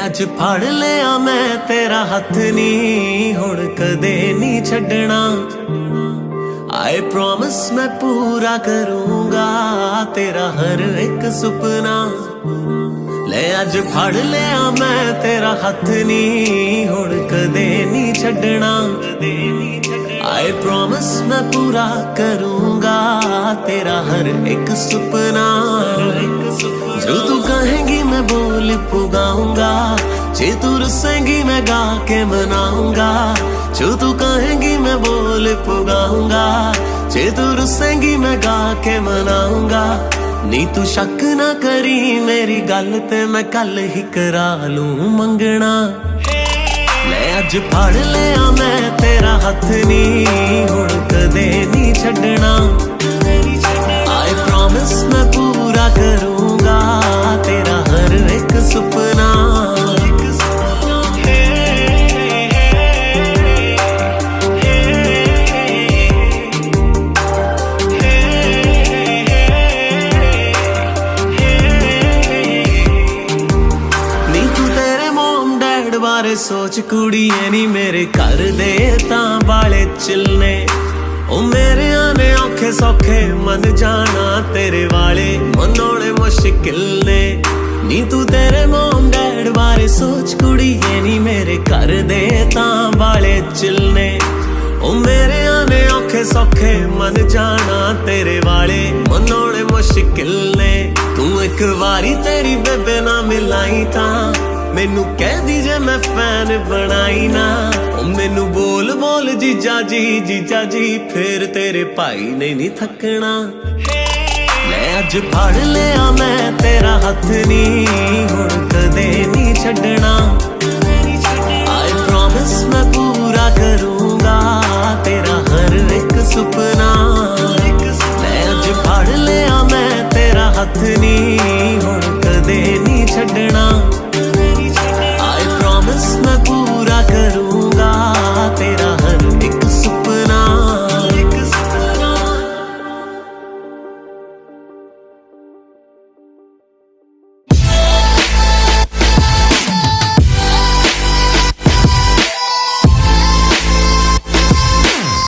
अज फड़ लिया मैं तेरा हथ नी हुण कदे नी छड्डना आई प्रॉमिस मैं पूरा करूंगा तेरा हर एक सुपना ले अज फड़ लिया मैं तेरा हथ नी हुण कदे नी छड्डना आई प्रॉमिस मैं पूरा करूंगा तेरा हर एक सुपना जो तू कहेंगी मैं बोल पुगाऊंगा जे तू रुसेंगी मैं गा के मनाऊंगा जो तू कहेंगी मैं बोल पुगाऊंगा जे तू रुसेंगी मैं गा के मनाऊंगा नी तू शक ना करी मेरी गल ते मैं कल ही करा लूं मंगना ले अज फड़ लिया मैं तेरा हथ नी हुण कदे नी छड्डना आई प्रॉमिस मैं पूरा करूंगा तेरा हर एक सुपना बारे सोच कुड़िए नी मेरे घर दे तां वाले चिलने ओ मेरे आने औखे सौखे मन जाना तेरे वाले मनोने मुश्किल ने नी तू तेरे मोम डैड बारे सोच कुड़िए नी मेरे घर दे तां वाले चिलने ओ मेरे आने औखे सौखे मन जाना तेरे वाले मनोने मुश्किल ने तू एक बारी तेरी बेबे ना मिलाई तां मैनू कह दीजे मैं फैन बनाई ना मैनू बोल बोल जीजा जी फिर तेरे भाई ने नहीं थकना ले अज फड़ लिया मैं तेरा हथ नी हुण कदे नहीं छड्डना आई प्रॉमिस मैं पूरा करूं